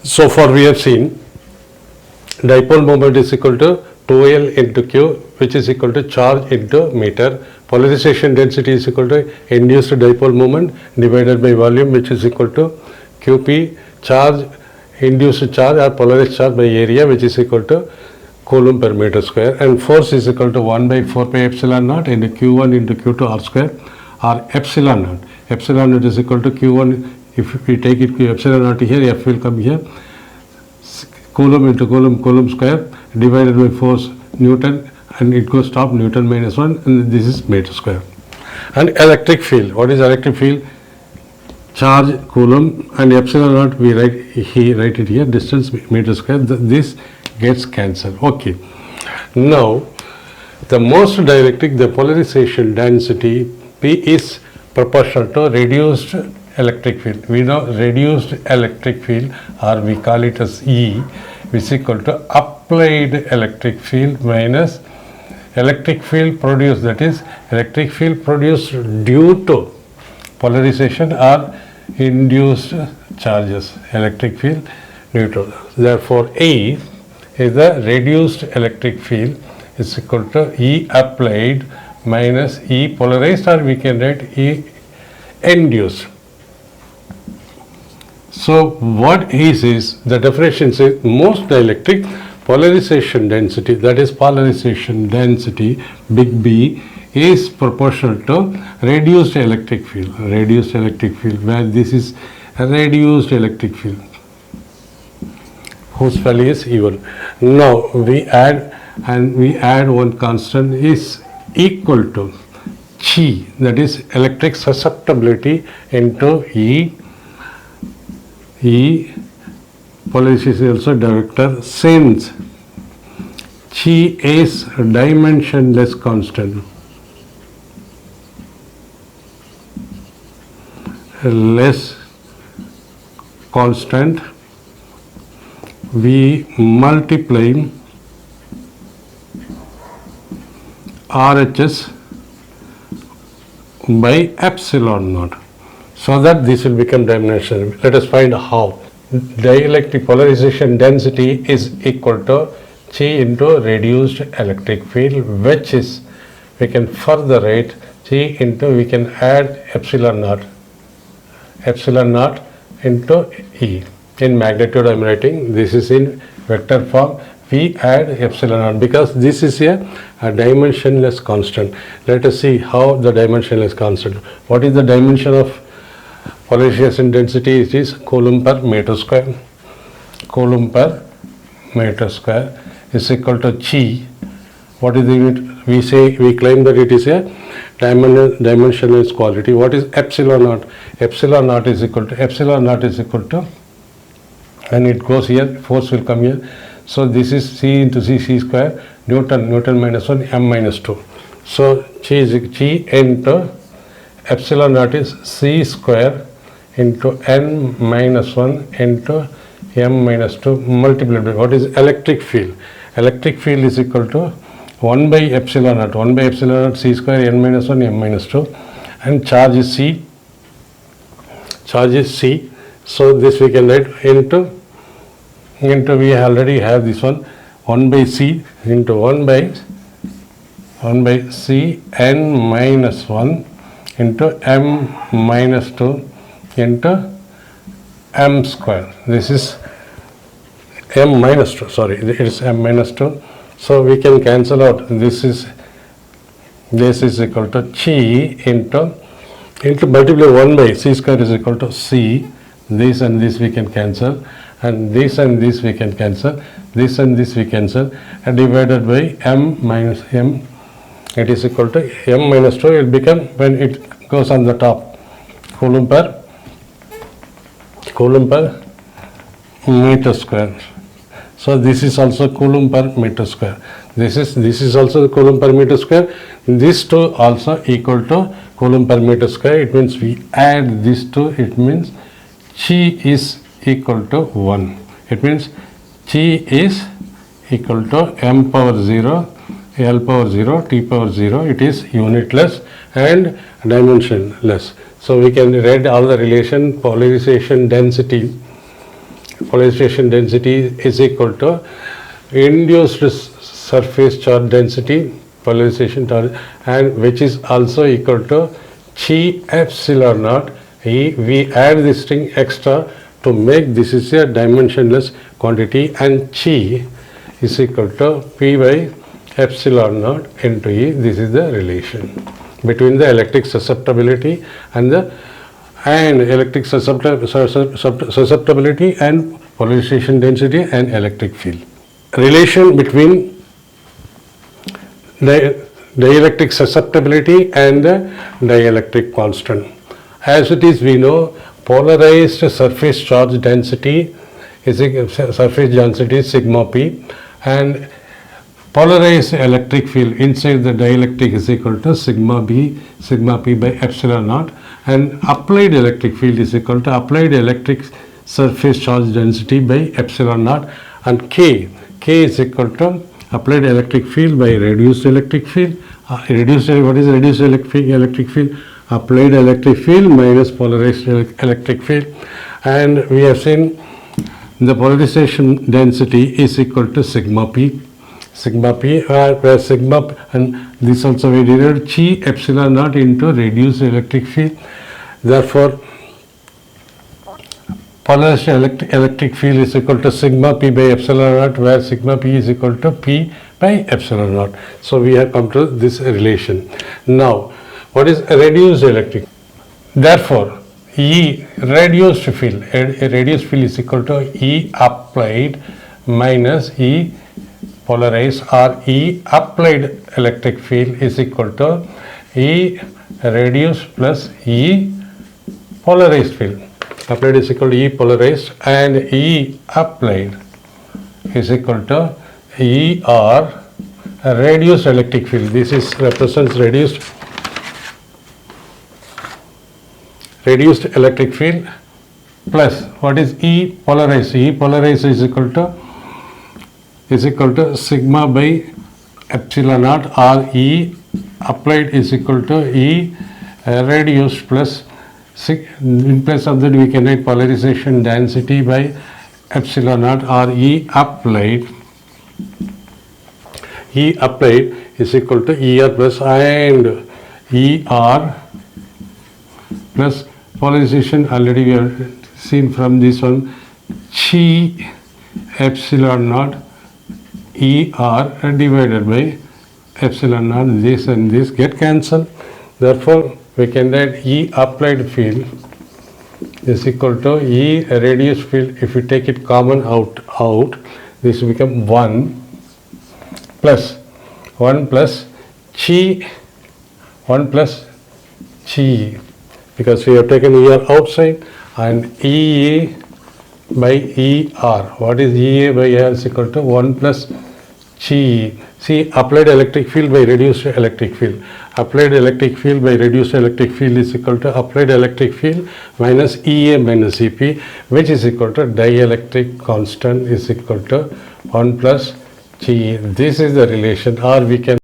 So far we have seen dipole moment is equal to 2L into Q, which is equal to charge into meter. Polarization density is equal to induced dipole moment divided by volume, which is equal to QP, charge, induced charge or polarized charge by area, which is equal to Coulomb per meter square, and force is equal to 1 by 4 pi epsilon naught into Q1 into Q2 r square, or epsilon naught. Epsilon naught is equal to Q1, if we take it epsilon naught here, F will come here, Coulomb into Coulomb square divided by force Newton, and it goes top Newton minus 1, and this is meter square. And electric field, what is electric field? Charge Coulomb, and epsilon naught we write it here, distance meter square. This gets cancelled. Okay. Now, the most dielectric, the polarization density P is proportional to reduced electric field. We know reduced electric field, or we call it as E, is equal to applied electric field minus electric field produced, that is electric field produced due to polarization or induced charges, electric field due to. Therefore, E is the reduced electric field is equal to E applied minus E polarized, or we can write E induced. So what he says, the definition says most dielectric polarization density, that is polarization density big B, is proportional to reduced electric field, where this is a reduced electric field whose value is E1. Now we add one constant is equal to Chi, that is electric susceptibility into E polarization is also director, since Chi is dimensionless constant. Less constant, we multiply RHS by epsilon naught, so that this will become dimensional. Let us find how. Dielectric polarization density is equal to Chi into reduced electric field, which is, we can further write Chi into, we can add epsilon naught into E. In magnitude I am writing, this is in vector form, we add epsilon naught because this is a dimensionless constant. Let us see how the dimensionless constant. What is the dimension of polarization density? It is Coulomb per meter square. Coulomb per meter square is equal to Chi. What is the unit? We claim that it is a dimensionless quality. What is epsilon naught? Epsilon naught is equal to, and it goes here, force will come here. So this is C into C square, Newton minus 1, M minus 2. So Chi into epsilon naught is C square into N minus 1 into M minus 2 multiplied by, what is electric field? Electric field is equal to 1 by epsilon naught, C square, N minus 1, M minus 2, and charge is C. So this we can write into we already have this one, 1 by C into 1 by C N minus 1 into M minus 2 into M square. This is M minus 2, sorry, it is M minus 2. So we can cancel out, this is equal to Chi into multiply 1 by C square is equal to C. This and this we can cancel, and this and this we can cancel, this and this we cancel, and divided by M minus M, it is equal to M minus 2. It become, when it goes on the top, Coulomb per meter square. So this is also Coulomb per meter square. This is also Coulomb per meter square. These two also equal to Coulomb per meter square. It means we add these two. It means Chi is equal to 1. It means Chi is equal to M power 0, L power 0, T power 0. It is unitless and dimensionless. So we can read all the relation, polarization density polarization density is equal to induced surface charge density, polarization charge, and which is also equal to chi epsilon naught E. We add this thing extra to make this is a dimensionless quantity, and chi is equal to P by epsilon naught into E. This is the relation between the electric susceptibility and electric susceptibility and polarization density and electric field. Relation between dielectric susceptibility and dielectric constant. As it is, we know polarized surface charge density is sigma p, and polarized electric field inside the dielectric is equal to sigma p by epsilon naught, and applied electric field is equal to applied electric surface charge density by epsilon naught, and k is equal to applied electric field by reduced electric field. What is reduced electric field? Applied electric field minus polarized electric field, and we have seen the polarization density is equal to sigma p, where sigma, and this also we derived chi epsilon naught into reduced electric field. Therefore, polarized electric field is equal to sigma p by epsilon naught, where sigma p is equal to p by epsilon naught. So we have come to this relation. Now, what is reduced electric? Therefore, E reduced field is equal to E applied minus E polarized, or E applied electric field is equal to E reduced plus E polarized field. Applied is equal to E polarized, and E applied is equal to E or reduced electric field. This is represents reduced electric field, plus what is E polarized? E polarized is equal to sigma by epsilon naught, or E applied is equal to E reduced plus, in place of that we can write polarization density by epsilon naught, or E applied is equal to ER plus, and ER plus polarization already we have seen from this one, chi epsilon naught ER divided by epsilon naught. This and this get cancelled. Therefore, we can write E applied field is equal to E reduced field. If we take it common out, this will become 1 plus chi, because we have taken ER outside, and EA by ER. What is EA by ER is equal to 1 plus chi. See, applied electric field by reduced electric field. Applied electric field by reduced electric field is equal to applied electric field minus EA minus EP, which is equal to dielectric constant is equal to 1 plus chi. This is the relation, or we can